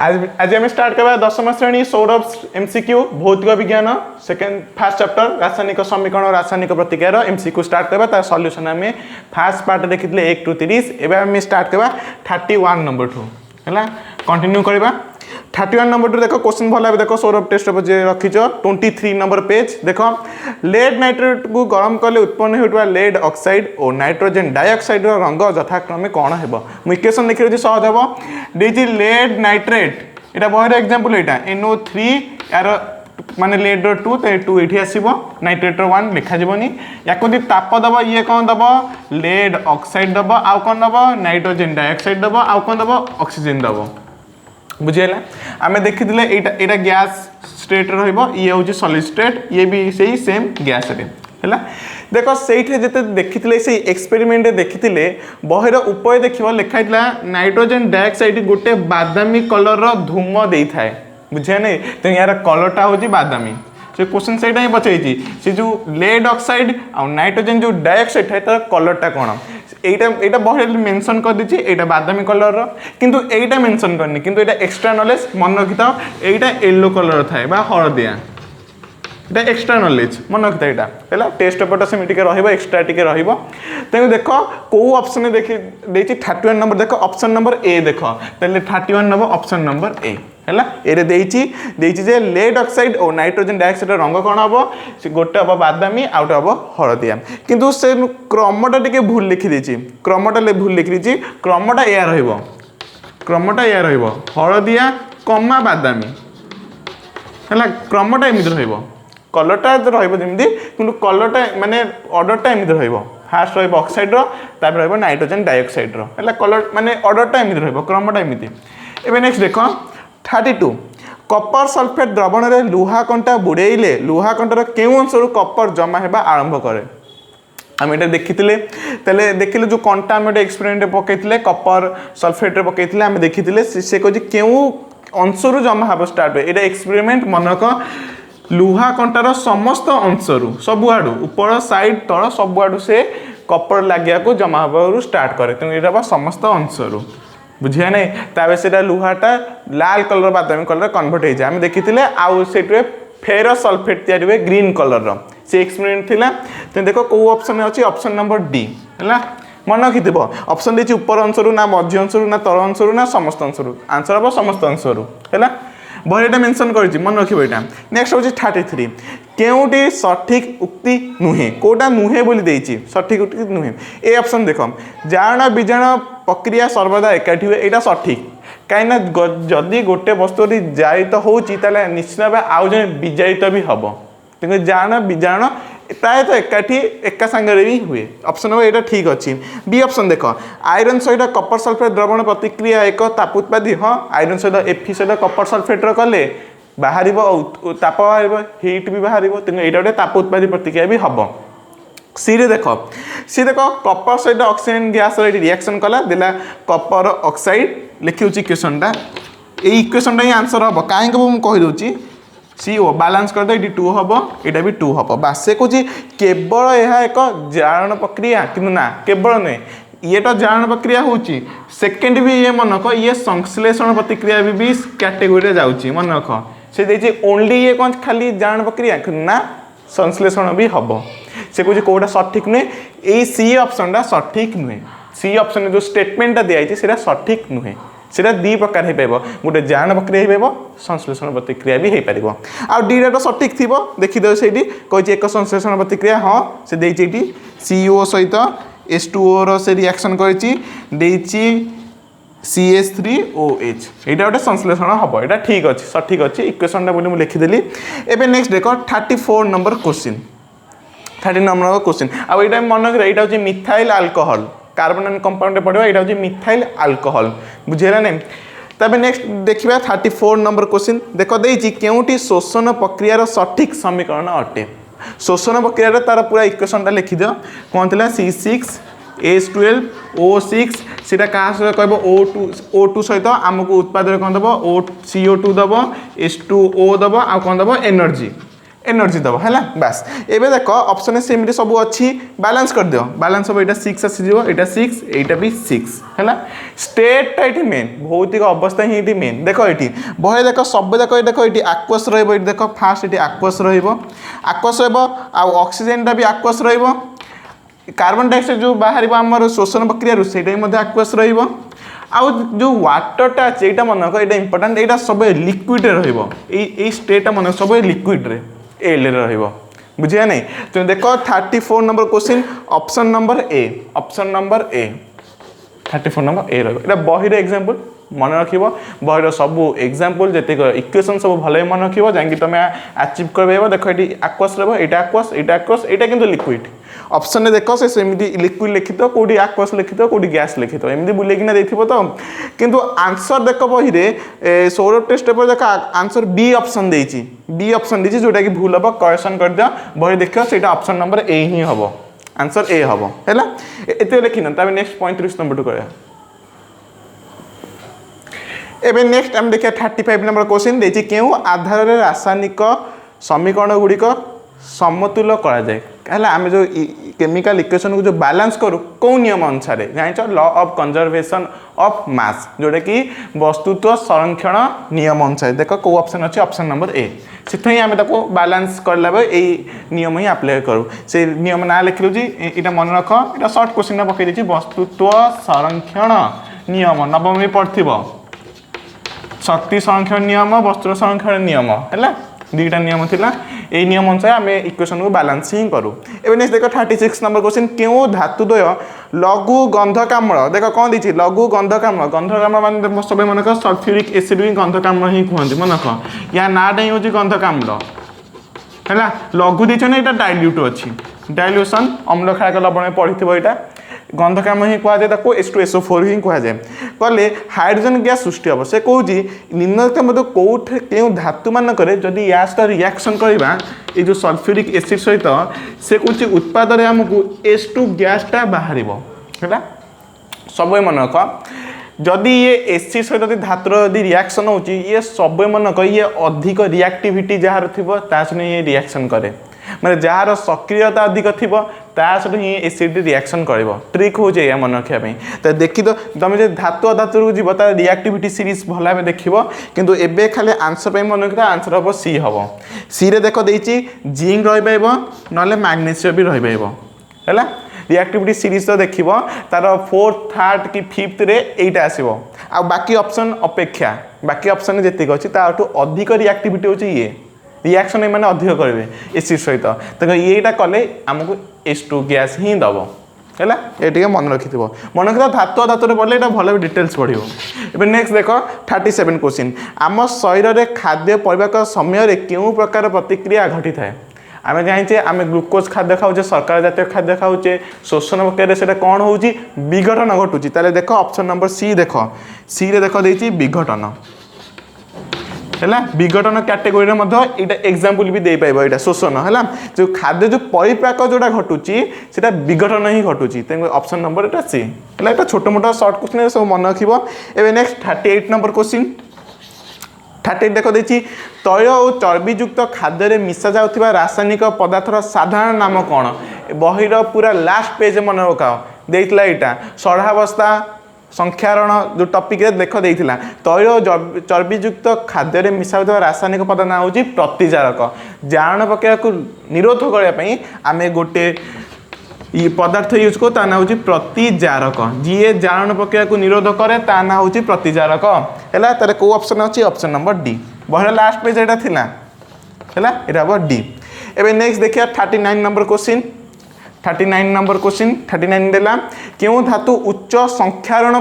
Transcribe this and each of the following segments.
आज आम स्टार्ट करवा 10वीं श्रेणी सौरभ एमसीक्यू भौतिक विज्ञान सेकेंड फास्ट चैप्टर रासायनिक समीकरण और रासायनिक प्रतिक्रियार एमसीक्यू स्टार्ट करवा तार सॉल्यूशन आम फास्ट पार्ट देखी 1 टू 30 एवं आम स्टार्ट करवा 31 नंबर ठू है कंटिन्यू करवा 31 नंबर टू देखो क्वेश्चन भल देख सौरभ टेस्ट पेपर जे रखीच 23 नंबर पेज देख लेड नाइट्रेट को गरम कले उत्पन्न होता लेड ऑक्साइड और नाइट्रोजन डाइऑक्साइड रंग यथाक्रमे कौन है इक्वेशन लिखी सहज हम देखिए लेड नाइट्रेट यहाँ बहर एग्जांपल यहाँ NO3 यार माने लेड रो 2 तो 2 ये आसो नाइट्रेट रो 1 लिखा जीवनी या ताप दब ये कौन दब लेड ऑक्साइड दब आउ कौन दब नाइट्रोजन डाइऑक्साइड दब आउ कौन दब ऑक्सीजन दब बुझीगला आम देखी यहाँ गैस स्टेट ये हूँ सॉलिड स्टेट ये भी सही सेम गैस रे है देख से देखी से एक्सपेरिमेंट देखी बहर उपर देख लिखाई नाइट्रोजन डाइऑक्साइड गोटे बादामी कलर धूम दे था बुझे नहीं तो यार कलरटा हूँ बादामी से क्वेश्चन से ही पचाई से जो लेड ऑक्साइड और नाइट्रोजन जो डाइऑक्साइड है तार कलरटा कौन यहाँ बहर मेंशन कर दी यहाँ बादामी कलर किंतु यहाँ मेंशन करनी किंतु यहाँ एक्स्ट्रा नॉलेज मन रखी था यहाँ येलो कलर थाए हलदिया এটা एक्स्ट्रा नॉलेज मन रखी था यहाँ है टेस्ट पेपर से एक्स्ट्रा टी तेणु देख कौ ऑप्शन देखी 31 नंबर देख ऑप्शन नंबर ए देख 31 नंबर ऑप्शन नंबर ए है जे लेड ऑक्साइड और नाइट्रोजन डाइऑक्साइड रंग कौन हम से गोटे हम बादामी आउट हम हलदिया किंतु से क्रमटा टी भूल लिखी क्रमटा भूल लिखी क्रमटा या क्रमटा या हलदिया कमा बादामी है क्रमटा एमती कलरटा रमी कि कलरटा माने ऑर्डरटा एमती फास्ट रक्साइड रो नाइट्रोजन डाइऑक्साइड है कलर माने ऑर्डरटा एमती क्रमटा एमती एवं नेक्स्ट देख 32 कपर सल्फेट द्रवण में लुहा कंटा बुड़ेले लुहा कंटार क्यों अंश कपर जमा होगा आरंभ करे आम ये देखी देखिले जो कंटा आम एक्सपेरिमेंट पकई कपर सल्फेट पकई आम देखी से कहे क्यों अंशरू जमा हम स्टार्ट हुए यहाँ एक्सपेरिमेंट मन रख लुहा कंटार समस्त अंशरू सबुआड़ू ऊपर साइड तल सबुआड़ू से कपर लगे को जमा हबार स्टार्ट करे तेणु यहाँ समस्त अंशरू बुझे नहीं ताबे से लुहाटा लाल कलर बादामी कलर कन्वर्ट हो जाए देखी आउ से फेरस सल्फेट या ग्रीन कलर से एक्सपेरिमेंट थिला तेणु देख कौ ऑप्शन अच्छी ऑप्शन नंबर डी है मन रखी ऑप्शन देती ऊपर अंशरू ना मध्य अंशरू ना तल अंशरू ना समस्त अंशरू आंसर हम समस्त अंशरू है बहर यहाँ मेंशन कर मन रखिए यहाँ नेक्स्ट हूँ 33 केउटी सठिक उक्ति नुहे कौटा नुहे बोली देछि सठिक उक्ति नुहे ए ऑप्शन देख जाण बीजाण प्रक्रिया सर्वदा एकाठी हुए यहाँ सठिक कहीं जदि गोटे वस्तु जायित होती निश्चित भाव आउ जन विजायित भी हम तेणु जाण बीजाण प्रायतः एकाठी एका सांगे भी हुए ऑप्शन नंबर यहाँ ठीक अच्छी बी ऑप्शन देख आयरन सहित कपर सल्फेट द्रवण प्रतिक्रिया एक ताप उत्पादी हाँ आयरन सहित एफी सहित कपर सल्फेट कले बाहर ताप बाहर हिट भी बाहर तेणु यहाँ गोटे ताप उत्पादी प्रतिक्रिया भी हम सी देख कपर सहित ऑक्सीजन गैस रिएक्शन कला देला कपर ऑक्साइड लिखी इक्वेशनटा ये इक्वेशनटा ही आंसर हम कहीं मुझे कहीदे सी ओ बालांस कर ये 2 हम यहाँ भी 2 हम बास से कहे केवल यह एक जारण प्रक्रिया कि ना केवल नुहे ये तो जारण प्रक्रिया होची सेकेंड भी ये मन रख ये संश्लेषण प्रतिक्रिया भी कैटेगोरी जाऊँगी मन रख से देखिए ओनली ये कौन खाली जारण प्रक्रिया ना संश्लेषण भी हम से कहे कौटा सठिक नुहे ये सी ऑप्शनटा सठिक नुहे सी ऑप्शन जो स्टेटमेंटा दिखाई से सठिक नुहे सीटा दी प्रकार हो पार गोटे जारण प्रक्रिया हो संश्लेषण प्रतिक्रिया भी हो पार आ डीटा तो सठिक थी देखीदे से कही एक संश्लेषण प्रतिक्रिया हाँ से देखिए CO सहित H2O से रिएक्शन कर CH3OH यहाँ गोटे संश्लेषण हम यहाँ ठीक अच्छे सठिक अच्छे इक्वेशनटा बोली मुझे लिखिदेली एवं नेक्स्ट देख 34 नंबर क्वेश्चन 30 नंबर क्वेश्चन आ यहाँ मन रखिए यहाँ हूँ मिथाइल अल्कोहल कार्बन कंपाउंड पड़ो यहाँ हूँ मिथाइल अल्कोहल बुझेगा नहीं तब नेक्स्ट देखा 34 नंबर क्वेश्चन देख देती केउटी शोषण प्रक्रियार सठिक समीकरण अटे शोषण प्रक्रिया तार पूरा इक्वेशनटा लिखिद कौन थी C6H12O6 सीटा क्या सहित कह O2 सहित आमको उत्पादन कौन दब CO2 दब H2O दब आ कौन दब एनर्जी एनर्जी दब है बास एबे देख ऑप्शन सेमती सब अच्छी बैलेंस कर दियो बैलेंस हम यहाँ 6 आसीज यहाँ 6 एटा भी 6 है स्टेटा ये मेन भौतिक अवस्था ही ये मेन देख ये बहे देख सब देख देख ये आक्वस रही देख फास्ट ये आक्वस रक्वस रक्सीजेनटा भी आक्वस कार्बन डाइऑक्साइड जो बाहर आम शोषण प्रक्रिया से आक्वस आउ जो वाटरटा अच्छे यहाँ मन रख ये इंपोर्टाट यहाँ सब लिक्विड स्टेटा मन सब लिक्विड एल बुझे नहीं तुम देख 34 number question option number A 34 number A रहा बही एग्जांपल मन रख बहर सब एग्जांपल जिते इक्वेशन सब भले मन रख जैक तुम अचीव कर देख ये आक्वस रहा आक्वस यहाँ लिक्विड ऑप्शन में देख से लिक्विड लिखित कौटी आक्वस लिखित कौटी गैस लिखित एमती बुलेकिना देखो तो किंतु आंसर देख बही रे सौर टेस्ट पेपर देख आंसर बी ऑप्शन देती जोटा कि भूल हम करेक्शन कर दिया बही देख से ऑप्शन नंबर ए ही हम आंसर ए हम है ये लिखिन तब नेक्स्ट 35 नंबर टू कर एबे नेक्स्ट आम देखिए 35 नंबर क्वेश्चन देछि केउ आधार रे रासायनिक समीकरण गुड़िक समतुल्य करा जाए है आम जो केमिकल इक्वेशन को जो बैलेंस करूँ कौ नियम अनुसार जान law of conservation of mass जोटा कि वस्तुत्व संरक्षण नियम अनुसार देख कौ ऑप्शन अच्छे ऑप्शन नंबर ए से आम बैलेंस करला नियम ही अप्लाई करूँ से नियम ना लिखलु यहाँ मन रख यहाँ सर्ट क्वेश्चन पकई देती वस्तुत्व संरक्षण नियम नवम में पढ़ शक्ति संरक्षण नियम वस्तु संरक्षण नियम है दुईटा नियम थिला ए नियम अनुसार आम इक्वेशन को बैलेंस ही करूँ एवं नेक्स्ट देख 36 नंबर क्वेश्चन क्यों धातुद्वय लघु गंधकाम्ल देख कौन दी लघु गंधकाम्ल मान सब मन सल्फ्यूरिक एसिड भी गंधकाम्ल ही कहते मन रख या नाटा ही हूँ गंधकाम्ल है लघु दीछे यहाँ डाइल्यूट अच्छी डाइल्यूशन अम्ल क्षारक लवण में पढ़ी यहाँ गंधकाम्ल ही कहुए H2SO4 ही कहुए कले हाइड्रोजन गैस सृष्टि हम से कौन निम्नलिखित कौट क्यों धातु मानक जदि या सहित रिएक्शन करवा ये जो सल्फ्यूरिक एसिड सहित से कौन उत्पादन आमको H2 गैसटा बाहर है सब मन रख जदि ये एसिड सहित धातुर यदि रिएक्शन हो सब मन रख ये अधिक रिएक्टिविटी जार थी ये रिएक्शन करे माने जार सक्रियता अधिक थी सहित ही एसिड रिएक्शन कर ट्रिक हो मन रखापी तो देखी तो तुम जो धातु अधातु को जीव तार रिएक्टिविटी सीरीज भल भाव देख किंतु एबे खाली आंसर मन रखा आंसर हम सी हम सी रे देख देती जिंक रही ना मैग्नेशियम भी रही है रिएक्टिविटी सीरीज तो देख तार 4th 3rd कि 5th रे एटा आसो आ बाकी ऑप्शन अपेक्षा बाकी ऑप्शन जितक अच्छी अधिक रिएक्टिविटी होची ये रिएक्शन मैंने अधिक करेंगे एसिड सहित तो येटा कले आमको H2 गैस ही दब है ये मन रखि मन रखा धातु धातु पढ़ले ये भल डिटेल्स पढ़ो ए नेक्स्ट देख 37 क्वेश्चन आम शरीर में खाद्य पड़वाक समय क्यों प्रकार प्रतिक्रिया घटी थाए आम जाचे आम ग्लुकोज खाद्य खाऊे सरकार जातीय खाद्य खाऊे शोषण प्रक्रिया से कौन हो विघटन घटुची देख ऑप्शन नंबर सी देख सी रे देख देती विघटन है विघटन कैटेगोरी में एग्जांपल भी दे पाइब यहाँ शोषण है जो खाद्य जो परिपाक जोटा घटुची से विघटन ही घटुची ऑप्शन नंबर एटा सी है एक छोट मोट सर्ट क्वेश्चन सब मन रख नेक्स्ट 38 नंबर क्वेश्चन 38 देख देती तैल और चर्बीयुक्त खाद्य मिसा जाउथिबा रासायनिक पदार्थर साधारण नाम कौन बहीर पूरा लास्ट पेज मन रखाओ देता यहाँ सढ़ावस्था संख्यारण जो टपिक देख देता तैल चर्बीयुक्त खाद्य मिसा रासायनिक पदार्थ ना हूँ प्रतिजारक जारण प्रक्रिया को निरोध करने आम गोटे पदार्थ यूज को ना हूँ प्रतिजारक जी जारण प्रक्रिया को निरोध करे ता ना हूँ प्रतिजारक है तार कौ ऑप्शन अच्छी ऑप्शन नंबर डी बहर लास्ट पेज यहाँ थी है यहाँ डी एवं नेक्स्ट देखिए 39 नंबर क्वेश्चन 39 नंबर क्वेश्चन 39 देला क्यों धातु उच्च संख्यारण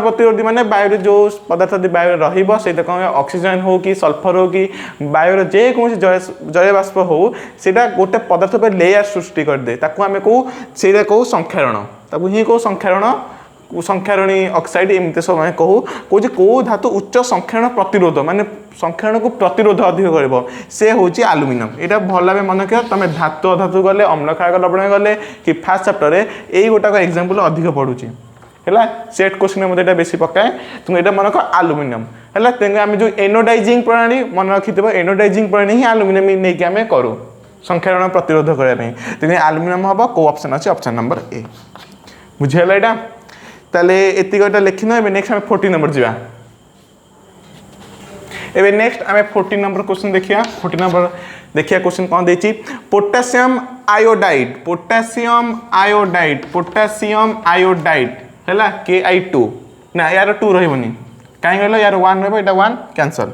प्रतिरोधी माने वायु जो पदार्थ वायु रहिबो सेटा कौन ऑक्सीजन हो कि सल्फर हो कि वायु जे कौन जल बाष्प हो सेटा गोटे पदार्थ पर लेयर सृष्टि कर दे ताकू आमे को सेटा को संख्यारण ताकू ही को संख्यारणी ऑक्साइड एमती सब कहूँ कौन कौ धातु उच्च संख्यारण प्रतिरोध माने संख्यारण को प्रतिरोध अधिक कर से हूँ आलुमिनियम यहाँ भल भाव मन रख तुम धातु अधातु गले अम्ल क्षारक लवण गले कि फास्ट चैप्टर यही गोटाक एग्जांपल अधिक पड़ुची है सेट क्वेश्चन में मतलब बेसी पकाए तुम ये मन रख आलुमिनियम है तेणु आम जो एनोडाइजिंग प्रणाली मन रखि एनोडाइजिंग प्रणाली ही आलुमिनियम नहीं आम करूँ संख्यारण प्रतिरोध करने तेनाली आलुमिनियम हम कौ ऑप्शन अच्छे ऑप्शन नंबर ए बुझीगला यहाँ ताले एतिक लिखिन ए नेक्स्ट आम 14 नंबर जावा एबे नेक्स्ट आम 14 नंबर क्वेश्चन देखिया 14 नंबर देखिया क्वेश्चन कौन देछि पोटेशियम आयोडाइड हैला Ki2 ना यार 2 रहबनी काहे कहलो यार 1 रहबो एटा 1 कैंसल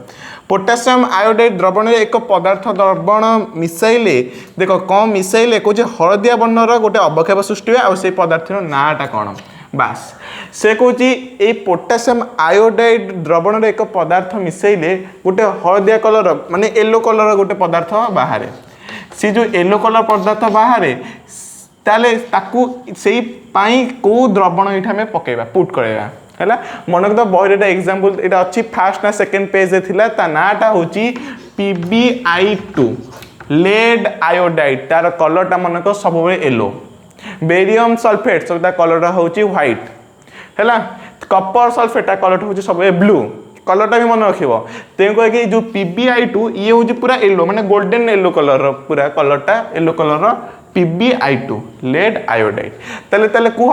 पोटेशियम आयोडाइड द्रवण एक पदार्थ द्रवण मिसाइले देख कौन मिसाइले कौन हलदिया वर्णर गोटे अवक्षेप सृष्टि हुए और से पदार्थ नाटा कौन बास से कौच ये पोटेशियम आयोडाइड द्रवण एक पदार्थ मिसाइले गोटे हलदिया कलर माने येलो कलर गोटे पदार्थ बाहर से जो येलो कलर पदार्थ बाहर ताले ताकू से कौ द्रवण ये आम पकेबा पुट करवा है मन रखिद बहर एग्जांपल यहाँ अच्छी फास्ट ना सेकेंड पेज थिला ता नाटा हूँ PbI2 लेड आयोडाइड तार कलरटा मन को सब येलो बेरियम सल्फेट सब कलर हूँ व्हाइट है कपर सल्फेट कलर हूँ सब ब्लू कलरटा भी मन रखियो तेणुक जो PbI2 ये हूँ पूरा येलो माने गोल्डन येलो कलर पूरा कलरटा yellow colour PbI2 lead iodide ताले ताले कुह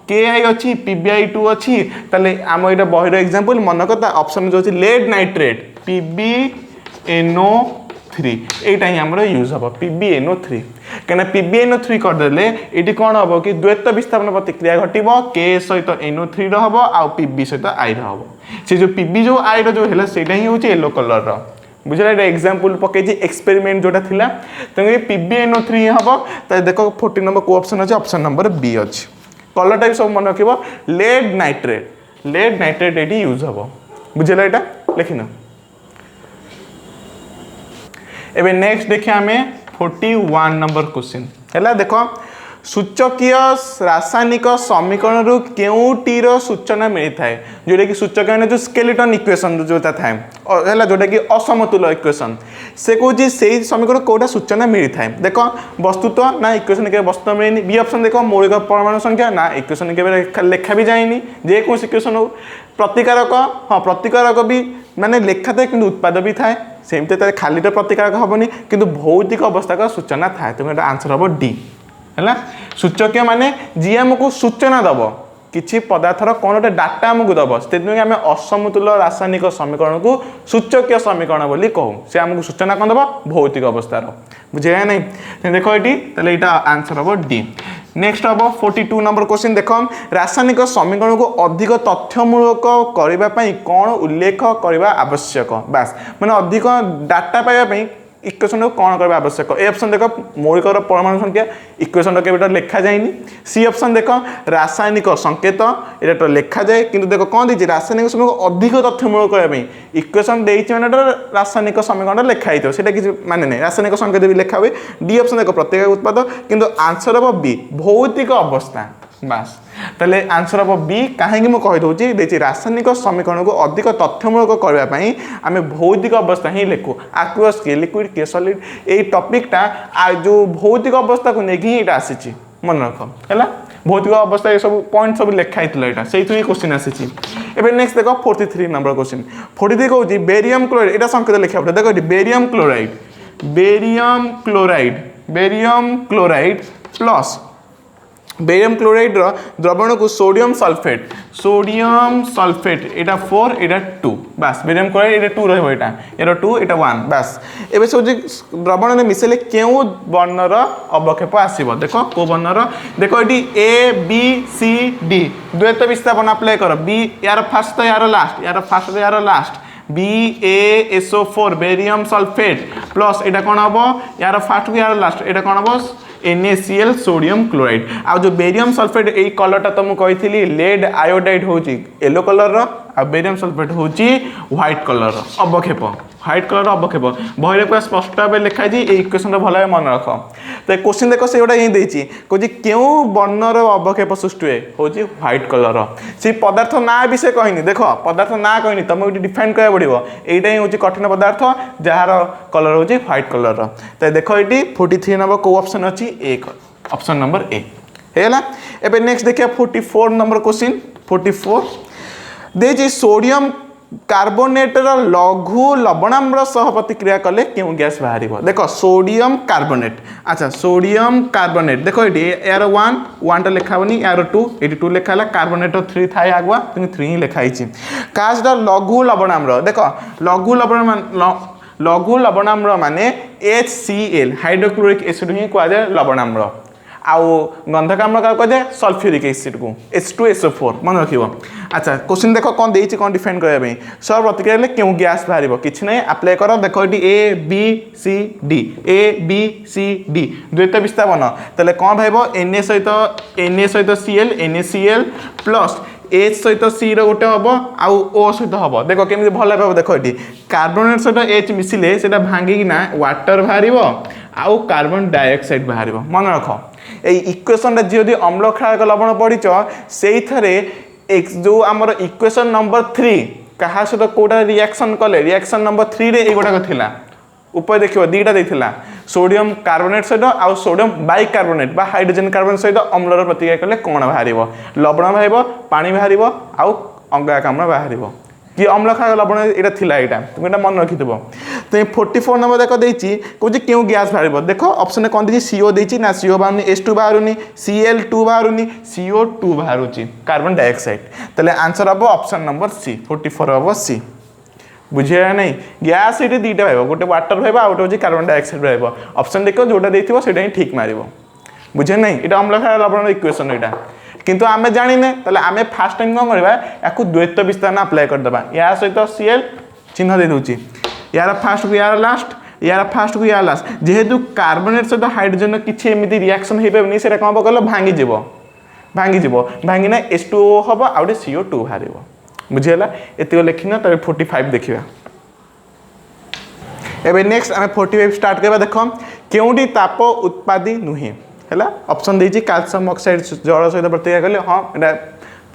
Ki अच्छी PbI2 अच्छी ताले आम ये बहर एग्जांपल मन कता ऑप्शन जो अच्छी लेड नाइट्रेट PbNO3 एटा ही हमरो यूज हम PbNO3 कहना PbNO3 करदेले ये कौन हम कि द्वैत विस्थापन प्रतिक्रिया घटव K सहित NO3 हम आ Pb सहित I हम से जो Pb जो I जो है सेटा ही हूँ येलो कलर बुझे एग्जांपल पकई एक्सपेरिमेंट जोटा थिला तेणु PbNO3 हम देख 14 नंबर को ऑप्शन अच्छे ऑप्शन नंबर बी अच्छी कलरटा भी सब मन रख लेड नाइट्रेट ये यूज हम बुझेगा यहाँ लिखिन एबे नेक्स्ट देखिए आम 41 नंबर क्वेश्चन है देख सूचकीय रासायनिक समीकरण रु केउटीर सूचना मिलता है जोटा कि सूचक जो स्केलेटन इक्वेशन जोटा थाए है जोटा कि असमतुल इक्वेशन से कौन से समीकरण कौटा सूचना मिलता है देख वस्तुत्व ना इक्वेशन के वस्तु मिलनी बी ऑप्शन देख मौलिक परमाणु संख्या ना इक्वेशन के लेखा भी जाएनी जेकोसी इक्वेशन हो प्रतिकारक हाँ प्रतिकारक भी माने लेखा थाए कि उत्पाद भी थाए सेमती खाली प्रतिकारक हेनी कि भौतिक अवस्था का सूचना थाए तेणु आंसर हम डी है सूचक माने जी आमको सूचना दब किसी पदार्थर कौन गोटे डाटा आमको दब से आम असमतुल रासायनिक समीकरण को सूचकीय समीकरण बोली कहूँ से आमको सूचना कौन दब भौतिक अवस्थार बुझे नहीं देख ये आंसर हम डी नेक्स्ट हम 42 नंबर क्वेश्चन देख रासायनिक समीकरण को अधिक तथ्यमूलक करने कौन उल्लेख करने आवश्यक बास मैंने अधिक डाटा पाइबापी इक्वेशन को कौन करवा आवश्यक ए ऑप्शन देख मौलिक परमाणु संख्या इक्वेशन के लिखा जाए सी ऑप्शन देख रासायनिक संकेत ये तो लिखा जाए कि देख कौन देती रासायनिक समीकरण अधिक तथ्यमूलक करने इक्वेशन देती मैंने रासायनिक समीकरण लिखाई से किसी माने नहीं रासायनिक संकेत भी लिखा हुए डी ऑप्शन देख प्रत्येक उत्पाद किंतु आंसर हम बी भौतिक अवस्था बास ताले आंसर हम बी कहीं मुझे देखिए रासायनिक समीकरण को अधिक तथ्यमूलक करने आम भौतिक अवस्था ही लिखू आक्वस के लिक्विड के सॉलिड ये टॉपिकटा जो भौतिक अवस्था को लेकिन ये आसी मन रख है भौतिक अवस्था ये सब पॉइंट सब लिखाई यहाँ से क्वेश्चन आसी एबे नेक्स्ट देख 43 नंबर क्वेश्चन 43 कौन बेरियम क्लोराइड यहाँ संकेत लिखा देख barium chloride plus barium chloride द्रवण को सोडियम सल्फेट एटा 4 एटा 2 बास बेरियम क्लोराइड एटा 2 रहबो एटा 2 एटा 1 बास एबे सब द्रवण ने मिसेले केउ वर्णर अवक्षेप आसीबो देखो को वर्णर देखो एटी ए बी सी डी द्वैत विस्थापन अप्लाई करो बी यार फर्स्ट तो यार last BaSO4 barium sulphate plus iota कोन हबो यार फर्स्ट को यार लास्ट एटा कोन हबो NaCl सोडियम क्लोराइड आ जो बेरियम सल्फेट ए कलरटा तुमको कही लेड आयोडाइड हूँ येलो कलर आ बेरियम सल्फेट हूँ व्हाइट कलर अवक्षेप व्हाइट कलर अवक्षेप बहरे पूरा स्पष्ट भाव लिखाई इक्वेशन भल भाव मन रख तो क्वेश्चन देख से गोटा ही कौन क्यों वर्णर अवक्षेप सृष्टि हुए हूँ व्हाइट कलर से पदार्थ ना भी से कहनी देख पदार्थ ना कहनी तुमको डिफाइन करा पड़ो यही हूँ कठिन पदार्थ जार कलर हूँ व्हाइट कलर तो देख ये 43 नंबर कौ ऑप्शन अच्छी एक ऑप्शन नंबर ए है एबे नेक्स्ट देखिए 44 नंबर क्वेश्चन 44 देजी सोडियम कार्बोनेटर लघु लवणाम्ल सह प्रतिक्रिया कले क्यों गैस बाहर देख सोडियम कार्बोनेट अच्छा सोडियम कार्बोनेट देख ये यार 1 लिखावनी यार 2 ये 2 लिखा है कार्बोनेट 3 थाए आगुआ 3 ही लिखाई काजटा लघु लवणाम्ल देख लघु लवणाम्ल माने HCl हाइड्रोक्लोरिक एसिड ही कहुए लवणाम्ल आउ गंधकाम्ल क्या कहुए सल्फ्यूरिक एसिड को H2SO4 मन रखियो अच्छा क्वेश्चन देख कौन देछि कौन डिफाइन करबे सब प्रतिक्रिया क्यों गैस बाहर किछि नै अप्लाई कर देख ये A B C D द्वैत विस्थापन तले कौन भाइबो Na सहित Cl NaCl प्लस H सहित C रोटे हम आउ O सहित हम देख केमी भल भाव देख ये कार्बोनेट सहित H मिसिले सेटा भांगिकिना वाटर बाहर आउ कार्बन डाइऑक्साइड बाहर मन रख ये इक्वेशन जी अम्ल क्षारक लवण पढ़ीच से जो आमर इक्वेशन नंबर 3 क्या सहित कौटा रिएक्शन कले रिएक्शन नंबर 3 रे गुड़ाक थिला ऊपर देखियो दीटा देथिला सोडियम कार्बोनेट सहित आउ सोडियम बाइकार्बोनेट बा हाइड्रोजन कार्बन सहित अम्लर प्रतिक्रिया कले कौन बाहर लवण बाहर पानी बाहर आउ अंगारकाम्ल बाहर कि अम्ल क्षारक लवण यहाँ थिला यहाँ तुम यहाँ मन रखि तो 44 नंबर देख देती कौन क्यों गैस बाहर देख ऑप्शन कौन देखिए CO देती ना CO बाहर H2 बाहर Cl2 बाहर CO2 बाहर कार्बन डाइऑक्साइड तेल आंसर हम ऑप्शन नंबर C 44 हम C बुझे नहीं गैस ये दुईटा भाव गोटे वाटर भाव आउ गोटे कार्बन डाइऑक्साइड भाव ऑप्शन देख जोटा देखो से ठीक मार बुझे नहीं ये अम्ल क्षारक लवण इक्वेशन यहाँ किंतु आमे जानिने तले आमे फास्ट टाइम कौन करबा याकु द्वैत विस्तार अप्लाई कर दबा या सहित Cl चिन्ह दे दोची यार फास्ट को यार लास्ट यार फास्ट को यार लास्ट जेहेतु कार्बोनेट सहित हाइड्रोजन किछि एमिति रिएक्शन हे पेबनी सेटा कोन बकल भांगी जिवो भांगिना H2O हबो आउटे CO2 बाहरिबो बुझियला एतिको लेखिना तबे 45 देखिबा एबे नेक्स्ट आमे 45 स्टार्ट करबा देखो केउडी ताप उत्पादी नुहे है ऑप्शन देती कैल्शियम ऑक्साइड जल सहित प्रतिक्रिया कले हाँ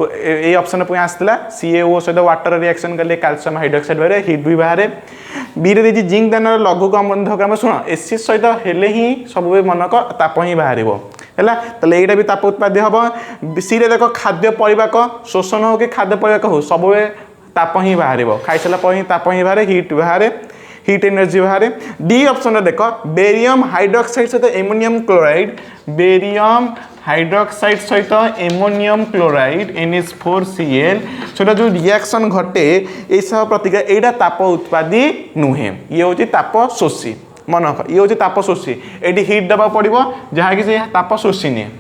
ये ऑप्शन पुणी आसला CaO सहित वाटर रिएक्शन कले कैल्शियम हाइड्रोक्साइड बाहर हिट भी बाहर बी रे देती जिंक दान लघु बंधक शुण एसिड सहित हेले ही सब मनक ताप ही बाहर है ताले यहाँ भी ताप उत्पादी हम सी रे देख खाद्य परिवाक शोषण हो कि खाद्य परिवाक हो सब ताप ही बाहर खाई सारा ही ताप ही बाहर हीट एनर्जी बाहर डी ऑप्शन देख बेरियम हाइड्रोक्साइड सहित एमोनियम क्लोराइड बेरियम हाइड्रोक्साइड सहित एमोनियम क्लोराइड NH4Cl से जो रिएक्शन घटे ये सब प्रतिक्रिया यहाँ ताप उत्पादी नुहे ये हूँ ताप शोषी मन रख ये हूँ ताप शोषी ये हिट दबा पड़ो जहाँकि से ताप शोषी निए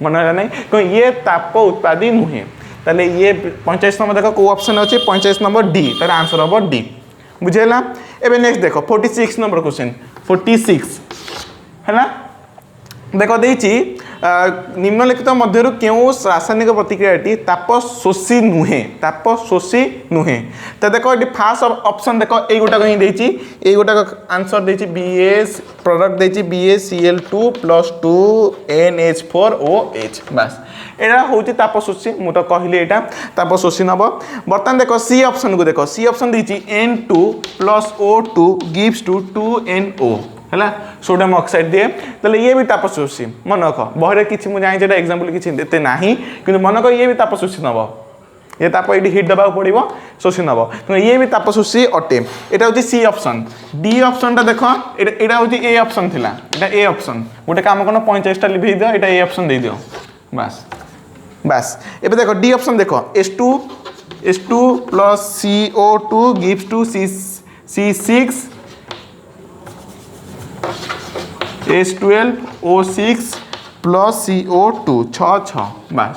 मन रहा नहीं क्यों ये ताप उत्पादी नुहे ताले ये 45 नंबर देख कौ ऑप्शन अच्छे 45 नंबर डी तार आंसर हम डी बुझेगा एबे नेक्स्ट देखो 46 नंबर क्वेश्चन 46 है देख देती निम्नलिखित मध्य क्यों रासायनिक प्रतिक्रिया ताप शोषी नुहे तो देख ये फास्ट ऑप्शन देख ये गुटाक ही देती ये गुटाक आंसर देती BS प्रोडक्ट देती BaCl2 + 2NH4OH बस यहाँ हूँ ताप शोषी मुझे कहली यहाँ ताप शोषी नब बर्तमान देख सी ऑप्शन को देख सी ऑप्शन देती N2 + O2 gives to 2NO है सोडियम ऑक्साइड दिए तो ये भी ताप शोषी मन रख बहरे कि मुझे एग्जाम्पल किसी देते ना कि मन रख ये भी ताप शोषी नब ये ताप ये हिट दबा पड़ो शोषी नब तो ये भी ताप शोषी अटे यहाँ हूँ सी ऑप्शन डी ऑप्शन टा देख यहाँ हूँ ए ऑप्शन थी यहाँ ए ऑप्शन गोटे काम कर 45 लिभे दियो यहाँ ए ऑप्शन दे दियो बस बस ये देख डी ऑप्शन देख H2 + CO2 gives to C6 H12O6 + CO2 6 बस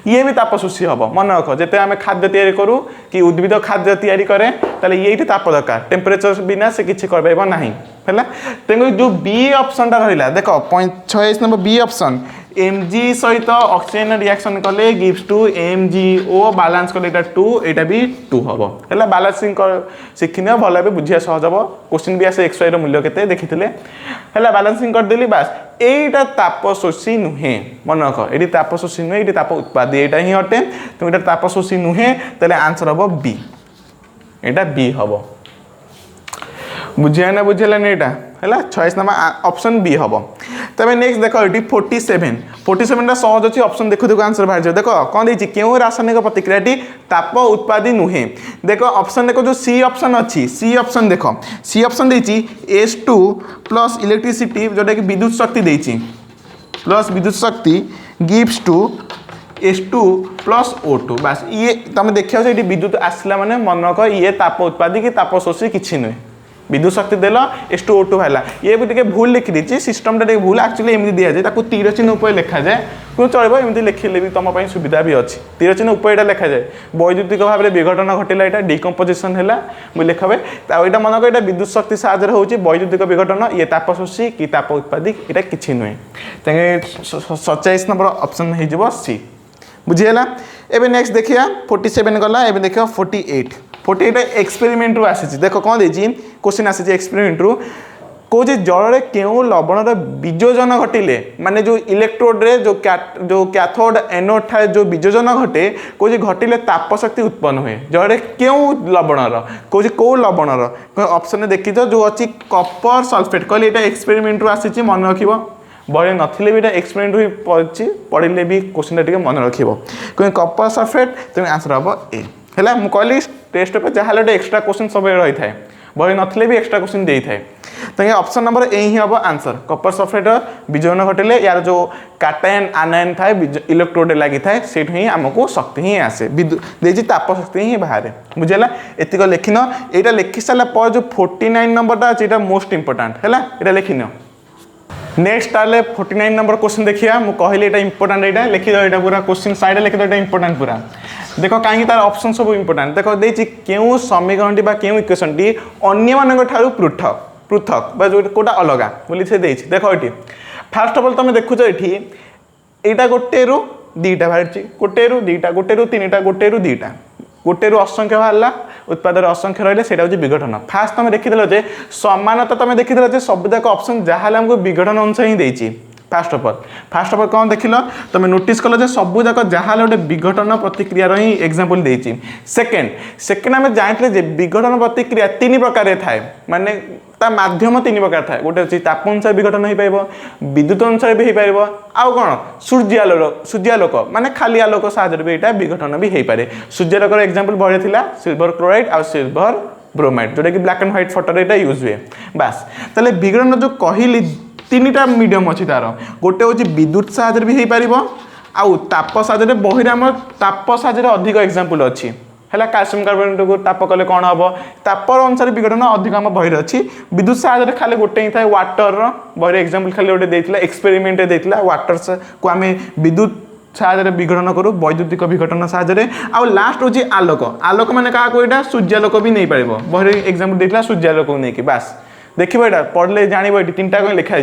ये भी ताप शोषी हम मन रख जिते आम खाद्य तैयारी करूँ कि उद्भिद खाद्य तैयारी करे ताले ये ताप दरकार टेम्परेचर बिना से किसी कर पाइबा नहीं है तेणु जो बी ऑप्शन टा रहा देख 46 नंबर बी ऑप्शन Mg सहित ऑक्सीजन रिएक्शन कले गिव्स टू MgO बैलेंस कले 2 यहाँ भी 2 हम है बैलेंसिंग शिखिन भल भाव बुझा सहज हम क्वेश्चन भी आसे XY मूल्य के देखी है बैलेंसिंग करदेली बस यहीटा ताप शोषी नुहे मन रख ये ताप शोषी नुहे ये ताप उत्पादी यहाँ ही अटे तो ये ताप शोषी नुहे तेल आंसर हम बी यहाँ बी हम बुझे ना बुझेलानी यहाँ है 26 नंबर ऑप्शन बी हम तबे नेक्स्ट देखो ये 47 सहज अच्छी ऑप्शन देखो देखो आंसर बाहर देख कौन देखिए क्यों रासायनिक प्रतिक्रियाटी ताप उत्पादी नुहे देख ऑप्शन देखो जो सी ऑप्शन अच्छी सी ऑप्शन देख सी ऑप्शन देती S2 प्लस इलेक्ट्रिसिटी जोटा कि विद्युत शक्ति देती प्लस विद्युत शक्ति gives to S2 plus O2 बास ये तुम देखा ये विद्युत आसला माने मन रख ये ताप उत्पादी कि ताप शोषी किसी नुहे विद्युत शक्ति देल S2 O2 बाहर ये भी टे भूल लिखी दी सिस्टम टे भूल एक्चुअली एमती दि जाए तीर चिन्ह उपर लिखा जाए क्यों चलो एमती लिखिले भी तुम सुविधा भी अच्छी तीर चिन्ह उपर लिखा जाए वैद्युतिक भाव में विघटन घटला यहाँ डिकम्पोजिशन है मुझे लिखे यहाँ मन को विद्युत शक्ति साहय हो वैद्युतिक विघटन ये ताप शोषी कि ताप उत्पादी यहाँ किसी नुहे 47 नंबर ऑप्शन हो सी बुझीगला एबे नेक्स्ट देखिए 47 गला एबे देखिए 48 एक्सपेरिमेंट रू आसी देख कौन देती क्वेश्चन आसी एक्सपेरिमेंट रू कौन जल क्यों लवणर बीजोजन घटिले माने जो इलेक्ट्रोड रे जो कैथोड एनोड था जो बीजोजन घटे कौन घटिले ताप शक्ति उत्पन्न हुए जल क्यों लवणर कौन कौ लवणर ऑप्शन देखी जो अच्छी कॉपर सल्फेट कहले ये एक्सपेरिमेंट रू आसी मन रख बड़े नथिले भी एक्सपेरिमेंट हुई पढ़ले भी क्वेश्चन टे मन रख कहीं कॉपर सल्फेट तुम आंसर हम ए है मुझे कहली टेस्ट पे जहाँ एक्सट्रा क्वेश्चन सब रही है बड़े नथिले भी एक्सट्रा क्वेश्चन दे थाए तो ये ऑप्शन नंबर ए ही हम आंसर कॉपर सल्फेट बीजोजन घटिले यार जो काटायन आनायन थाए इलेक्ट्रोड लगी थाए से ही आमको शक्ति ही आसे देती ताप शक्ति ही बाहर बुझेगा एतिक लिखिन यहाँ लिखि सारा जो 49 नंबरटा अच्छे मोस्ट इंपोर्टाट है यहाँ लिखिन नेक्स्ट ताले 49 नंबर क्वेश्चन देखिए मुझे कहली ये इंपोर्टाट यहाँ लिखिद यहाँ पूरा क्वेश्चन साइड लिखिद ये इंपोर्टाट पूरा देख कहीं तार ऑप्शन सब इंपोर्टाट देख देखिए क्यों समीकरण क्यों इक्वेशन टी अन्य पृथक पृथक जो कौटा अलग बोली से देख ये फास्ट अफ अल तुम देखुच ये यहाँ गोटे रु दीटा बाहर गोटे रु दीटा गोटे रु तीनटा गोटे रु दीटा गोटे रु असंख्य बाहर उत्पादन असंख्य रही है हूँ विघटन फास्ट तुम देखीद समानता तुम देखीद सब जाक ऑप्शन जहाँ आमको विघटन अंश ही देती फास्ट अफ अल कौन देख तुम नोटिस कल सब जाक जहाँ गोटे विघटन प्रतिक्रिया ही एग्जांपल देती सेकेंड आम जानते विघटन प्रतिक्रिया 3 प्रकार थाए माने ता माध्यम 3 प्रकार थाए गोटे अच्छी ताप अनुसार विघटन हो पार विद्युत अनुसार भी हो पार आउ कौन सूर्यालोक माने खाली आलोक साहाय्य भी यहाँ विघटन भी हो पाए सूर्यालोकर एग्जांपल बड़े थिला सिल्वर क्लोराइड आ सिल्वर ब्रोमाइड जोटा कि ब्लैक एंड व्हाइट फोटो यहाँ यूज हुए बास ताले विघटन जो कहली 3टा मीडियम अच्छी तार गोटे हूँ विद्युत साहाय्य भी हो पार आउ ताप साहाय्य बही आम ताप साहाय्य अधिक एग्जांपल अच्छी है कैल्शियम कार्बोनेट को ताप कले कौन हम तापर अनुसार विघटन अधिक आम बही अच्छी विद्युत साहाय्य खाली गोटे ही था वाटर बही एग्जांपल खाली गोटे देता एक्सपेरिमेंट देता वाटर को आम विद्युत साहाय्य विघटन करूँ वैद्युतिक विघटन साहाय्य आउ लास्ट हूँ आलोक मैंने क्या यहाँ सूर्यालोक भी नहीं पार बही एग्जांपल देता सूर्यालोक को लेकिन बास देखो यहाँ पढ़ले जानव ये 3टा कहीं लिखाई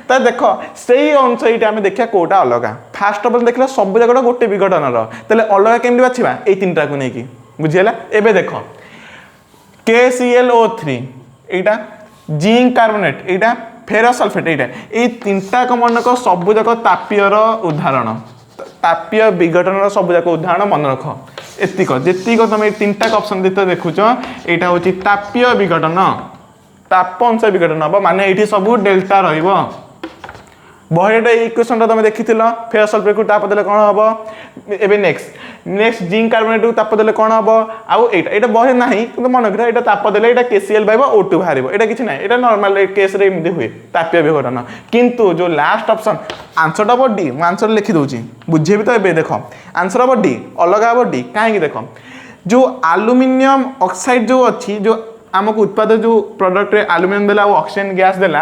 तो देख से अंश ये आम देखा कौटा अलग फास्ट अफ अल देखला सब जगह गोटे विघटन तेल अलग केमती बाछा ये 3टा को लेकिन बुझीगला एबे देख KClO3 यहाँ जिंक कार्बोनेट यहाँ फेरस सल्फेट यहाँ ये 3टा मन रख सब जाक तापीयर उदाहरण तापीय विघटन सब जाक उदाहरण मन रख एतिक जी तुम 3टा ऑप्शन देते देखुच यहाँ हूँ तापीय विघटन ताप अनुसार विघटन हम माने ये सब डेल्टा बहरे इक्वेशन तुम देखी फेरस सल्फेट को ताप देले कौन हम एबे नेक्स्ट जिंक कार्बोनेट को ताप देले कौन हम आउ यहाँ बहरे ना कि मन रखा यहाँ ताप देले यहाँ KCl O2 बाहर यहाँ किसी ना यहाँ नॉर्मल केस रे एमती हुए तापीय विघटन किंतु जो लास्ट ऑप्शन आंसर हम डी मुझे आंसर लिखी दूसरी बुझेबी तो ये देख आंसर हम डी अलग हम डी कहीं देख जो एल्युमिनियम ऑक्साइड जो अच्छी जो आमको उत्पाद जो प्रोडक्ट एल्युमिनियम देला ऑक्सीजन गैस देला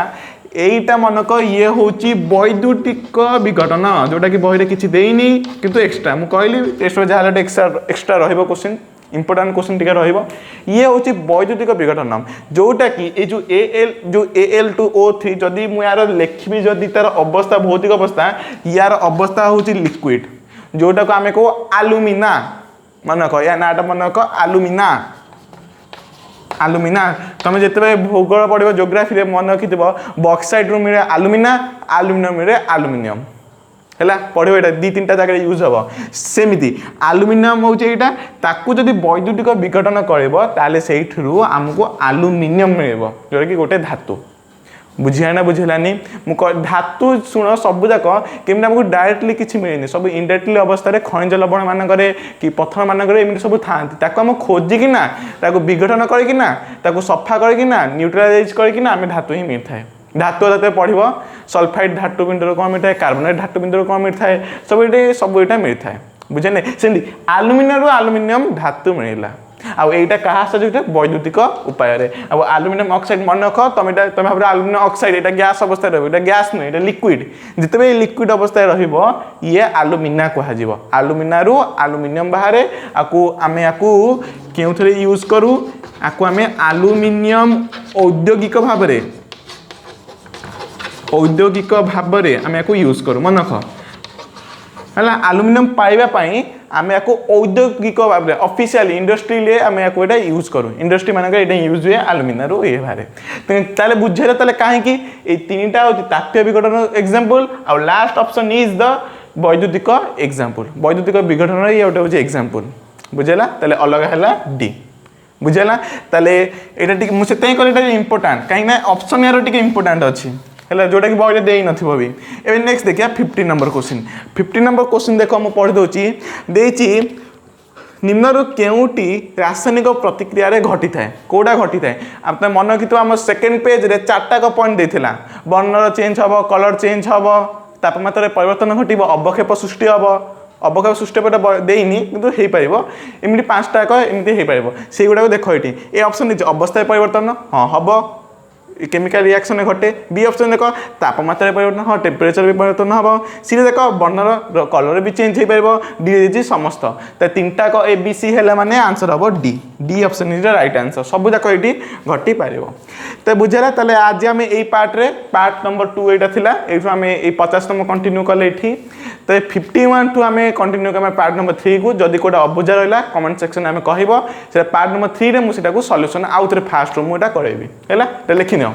एटा मनक ये हूँ वैद्युतिक विघटन जोटा कि बही किसी देनी किंतु एक्सट्रा मुझे कहली टेस्ट जहाँ extra question important question T ये हूँ वैद्युतिक विघटन जोटा कि ये जो Al2O3 जदि मुझे यार लिखी जदि तार अवस्था भौतिक अवस्था यार अवस्था हूँ लिक्विड जोटा को आम कह आलुमिना मन रख या नाटा मन रख आलुमिना तुम जिते भूगोल पढ़ो जियोग्राफी मन रखि बक्साइड मिले आलुमिना आलुमिनियम मिले आलुमिनियम है पढ़ो यहाँ 2-3टा जगह यूज हम सेमती आलुमिनियम हूँ यहाँ ताकू जब वैद्युतिक विघटन कर आमको आलुमिनियम मिल जोटा कि गोटे धातु बुझिया ना बुझेलानी धातु शुण सब जाक केमी आमको डायरेक्टली किसी मिलनी सब इनडायरेक्टली अवस्था खनिज लवण मानक कि पत्थर मानक एमती सब था आम खोजिकिना विघटन करके सफा करके न्यूट्रालाइज करके आम धातु ही मिलता है धातु जो पढ़ो सल्फाइड धातु बिंदु कौन मिलता है कार्बोनेट धातु बिंदु कौन मिलता है सब ये मिलता है बुझे ना से आलुमिनियम आलुमिनियम धातु मिलला आईटा क्या जो वैद्युतिक उपाय आलुमिनियम ऑक्साइड मन रख तुम तुम भाव आलुमिनियम ऑक्साइड यहाँ गैस अवस्था रही गैस नुहे लिक्विड जिते लिक्विड अवस्था ये आलुमिना कह आलुमिना रु आलुमिनियम बाहर आम या क्यों यूज करूँ आम आलुमिनियम औद्योगिक भाव आम या यूज करूँ मन रख है आलुमिनियम पाइबापी आम या औद्योगिक भाव में ऑफिशियल इंडस्ट्री आम या यूज करूँ इंडस्ट्री मानक यूज हुए आलुमिना रू ये बाहर बुझे कहीं तीन टा ताप्य विघटन एग्जांपल आ लास्ट ऑप्शन इज द वैद्युतिक एग्जांपल वैद्युतिक विघटन ये गोटे हूँ एग्जांपल बुझेगा अलग है डी बुझेगा यहाँ मुझे कहले इंपोर्टाट कहीं ऑप्शन यार टे इंपोर्टाट अच्छी है जोटा कि बॉय दे नथिबो भी ए नेक्स्ट देखिए 15 नंबर क्वेश्चन 15 नंबर क्वेश्चन देखो मु पढ़ दोची देची निम्नरु केउटी रासायनिक प्रतिक्रिया रे घटी थाए कोडा घटी थाए आपने मन कि आम सेकेंड पेज रे चारटा का पॉइंट देथिला वर्णर चेंज हबो कलर चेंज हबो तापमात्रा परिवर्तन घटिबो अवक्षेप सृष्टि हबो अवक्षेप सृष्टि पर देनी किंतु हे पारिबो एमती पांचटा का एमती हे पारिबो से गुडा देखो ये ए ऑप्शन अवस्था परिवर्तन हाँ हबो केमिकल रिएक्शन घटे बी ऑप्शन देख तापमात्रा परिवर्तन हाँ टेम्परेचर भी परिवर्तन हम सी देख वर्णर कलर भी चेंज हो पार डी समस्त तो तीन टा ए बी सी है माने आंसर हम D D option is the right answer सब जाक ये घटी पार तो बुझेगा ताले आज आम यही पार्ट नंबर 2 यहाँ ये आम 50 नंबर कंटिन्यू कले ये तो 51 टू आम कंटिन्यू करें पार्ट नंबर 3 को जदि कोटा अबुझा रहा कमेंट सेक्शन में कह पार्ट नंबर 3 रे मुझे सल्यूशन आउ थे फास्ट मुझे करेबी है लिखि नियो